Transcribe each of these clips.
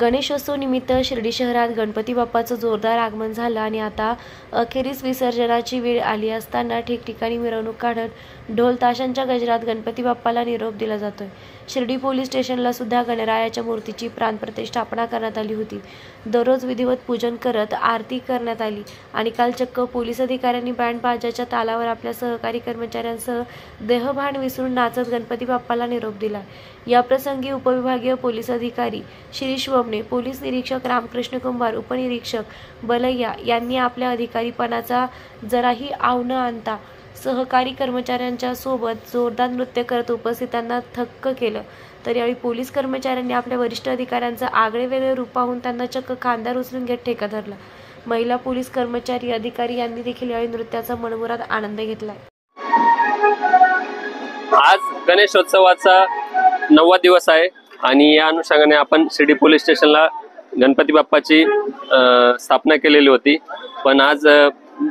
गणेशोत्सव निमित्त शिर्डी शहरात गणपती बाप्पाचं जोरदार आगमन झालं आणि आता अखेरीस विसर्जनाची वेळ आली असताना ठिकठिकाणी मिरवणूक काढत ढोल ताशांच्या गजरात गणपती बाप्पाला निरोप दिला जातोय। शिर्डी पोलीस स्टेशनला सुद्धा गणरायाच्या मूर्तीची प्राणप्रतिष्ठापना करण्यात आली होती। दररोज विधिवत पूजन करत आरती करण्यात आली आणि काल चक्क पोलीस अधिकाऱ्यांनी बँड बाजाच्या तालावर आपल्या सहकारी कर्मचाऱ्यांसह देहभान विसरून नाचत गणपती बाप्पाला निरोप दिला। या प्रसंगी उपविभागीय पोलीस अधिकारी शिरीष वमने, पोलीस निरीक्षक रामकृष्ण कुंभार, उपनिरीक्षक बलैया यांनी आपल्या अधिकारीपणाचा जराही आव न आणता सहकारी कर्मचाऱ्यांच्या सोबत जोरदार नृत्य करत उपस्थितांना थक्क केलं। तर यावेळी पोलीस कर्मचाऱ्यांनी आपल्या वरिष्ठ अधिकाऱ्यांचा आगळे वेगळे रूप पाहून त्यांना चक्क खांद्यावर उचलून घेत ठेका धरला। महिला पोलीस कर्मचारी अधिकारी यांनी देखील यावेळी नृत्याचा मनमुराद आनंद घेतलाय। आज गणेशोत्सवाचा 9वा दिवस आहे आणि या अनुषंगाने आपण शिर्डी पोलीस स्टेशनला गणपती बाप्पाची स्थापना केलेली होती। पण आज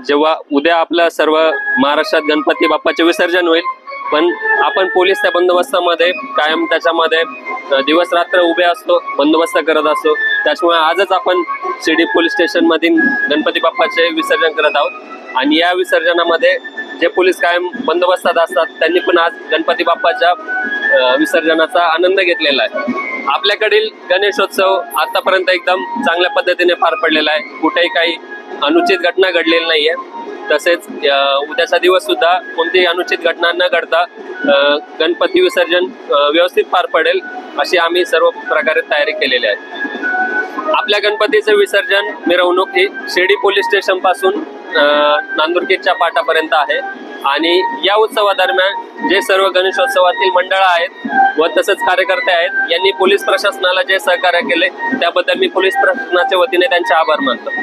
जेव्हा उद्या आपल्या सर्व महाराष्ट्रात गणपती बाप्पाचे विसर्जन होईल, पण आपण पोलीस त्या बंदोबस्तामध्ये कायम त्याच्यामध्ये दिवस रात्र उभे असतो, बंदोबस्त करत असतो। त्यामुळे आजच आपण शिर्डी पोलीस स्टेशन मधील गणपती बाप्पाचे विसर्जन करत आहोत आणि या विसर्जनामध्ये जे पोलीस कायम बंदोबस्तात असतात त्यांनी पण आज गणपती बाप्पाच्या विसर्जनाचा आनंद घेतलेला आहे। आपल्याकडील गणेशोत्सव आतापर्यंत एकदम चांगल्या पद्धतीने पार पडलेला आहे, कुठेही काही अनुचित घटना घडलेली नाहीये। तसेच उद्याचा दिवस सुद्धा कोणतीही अनुचित घटना न घडता गणपती विसर्जन व्यवस्थित पार पडेल अशी आम्ही सर्व प्रकारे तयारी केलेली आहे। आपल्या गणपतीचे विसर्जन मिरवणूक ही शिर्डी पोलीस स्टेशन पासून नांदुरकीच्या पाटापर्यंत आहे आणि या उत्सवादरम्यान जे सर्व गणेशोत्सवातील मंडळ आहेत व तसेच कार्यकर्ते आहेत यांनी पोलीस प्रशासनाला जे सहकार्य केले त्याबद्दल मी पोलीस प्रशासनाच्या वतीने त्यांचे आभार मानतो।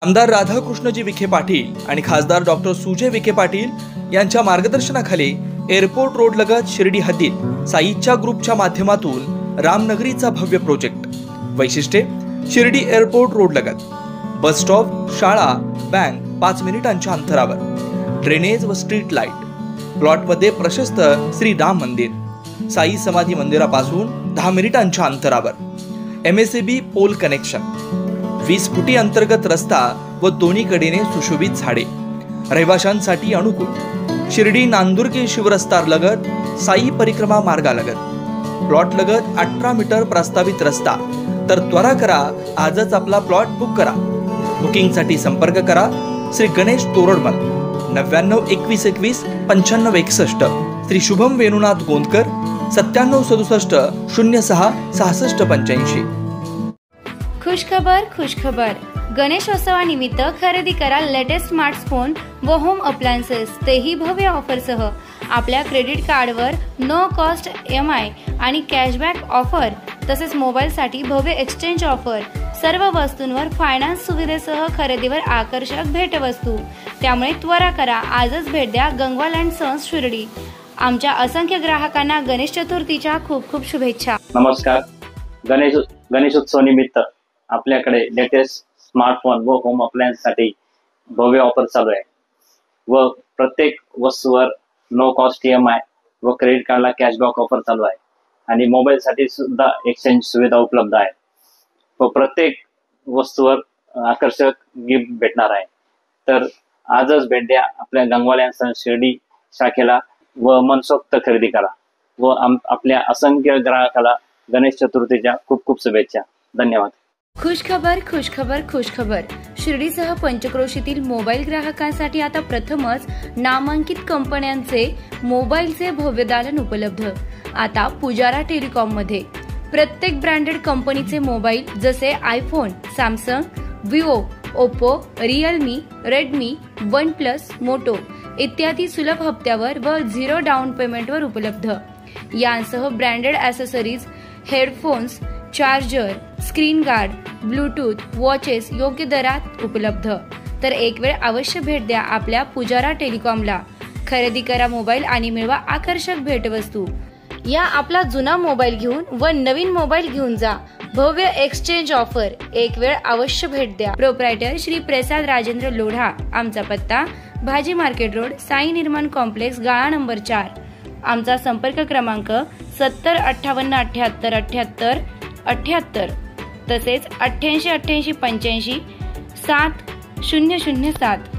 आमदार राधाकृष्णजी विखे पाटील आणि खासदार डॉक्टर सुजय विखे पाटील यांच्या मार्गदर्शनाखाली एअरपोर्ट रोड लगत शिर्डी हद्दीत साईच्या ग्रुपच्या माध्यमातून रामनगरीचा भव्य प्रोजेक्ट. वैशिष्ट्ये: शिर्डी एअरपोर्ट रोड लगत बस स्टॉप, शाळा, बँक 5 मिनिटांच्या अंतरावर, ड्रेनेज व स्ट्रीट लाईट. प्लॉटमध्ये प्रशस्त श्री राम मंदिर, साई समाधी मंदिरापासून 10 मिनिटांच्या अंतरावर, MSAB पोल कनेक्शन, 20 फुटी अंतर्गत रस्ता व दोन्ही कडेने सुशोभित झाडे. रहिवाशांसाठी अनुकूल. शिर्डी नांदुर्गे शिवरस्ता लगत साई परिक्रमा मार्गालगत. प्लॉट लगत 18 मीटर प्रस्तावित रस्ता. तर त्वरा करा, आजच आपला प्लॉट बुक करा. बुकिंगसाठी संपर्क करा श्री गणेश तोरडमल 99 21 21 95 61, श्री शुभम वेणुनाथ गोंदकर 97 67 06 66 85. खुशखबर. गणेशोत्सवानिमित्त खरेदी करा लेटेस्ट स्मार्टफोन व होम अप्लायन्सेस, तेही भव्य ऑफरसह. आपल्या क्रेडिट कार्डवर नो कॉस्ट EMI आणि कॅशबॅक ऑफर, तसेच मोबाईलसाठी भव्य एक्सचेंज ऑफर. सर्व वस्तूंवर फायनान्स सुविधेसह खरेदीवर आकर्षक भेटवस्तू. त्यामुळे त्वरा करा, आजच भेट द्या गंगवाल अँड सन्स शिर्डी. आमच्या असंख्य ग्राहकांना गणेश चतुर्थीच्या खूप खूप शुभेच्छा. नमस्कार. गणेशोत्सव निमित्त आपल्याकडे लेटेस्ट स्मार्टफोन व होम अप्लायन्ससाठी भव्य ऑफर चालू आहे व प्रत्येक वस्तूवर नो कॉस्ट EMI व क्रेडिट कार्डला कॅशबॅक ऑफर चालू आहे आणि मोबाईलसाठी सुद्धा एक्सचेंज सुविधा उपलब्ध आहे व प्रत्येक वस्तूवर आकर्षक गिफ्ट भेटणार आहे. तर आजच भेट द्या आपल्या गंगवाल अँड सन्स शिर्डी शाखेला व मनसोक्त खरेदी करा व आपल्या असंख्य ग्राहकाला गणेश चतुर्थीच्या खूप खूप शुभेच्छा. धन्यवाद. खुशखबर. शिर्डीसह पंचक्रोशीतील मोबाईल ग्राहकांसाठी आता प्रथमच नामांकित कंपन्यांचे मोबाईलचे भव्य दालन उपलब्ध. आता पुजारा टेलिकॉम मध्ये प्रत्येक ब्रँडेड कंपनीचे मोबाईल जसे iPhone, Samsung, Vivo, Oppo, Realme, Redmi, OnePlus, Moto इत्यादी सुलभ हप्त्यावर व 0 डाऊन पेमेंटवर उपलब्ध. यांसह branded accessories, headphones, charger, screen guard, Bluetooth, watches योग्य दरात उपलब्ध. तर एक वेळ अवश्य भेट द्या आपल्या पुजारा टेलिकॉमला. खरेदी करा मोबाईल आणि मिळवा आकर्षक भेटवस्तू. या आपला जुना मोबाईल घेऊन व नवीन मोबाईल घेऊन जा. भव्य एक्सचेंज ऑफर. एक वेळ अवश्य भेट द्या. प्रोप्रायटर श्री प्रसाद राजेंद्र लोढा. आमचा पत्ता भाजी मार्केट रोड, साई निर्माण कॉम्प्लेक्स, गाळा नंबर 4. आमचा संपर्क क्रमांक 70 58 78 78 78, तसेच 88 88 85 7007.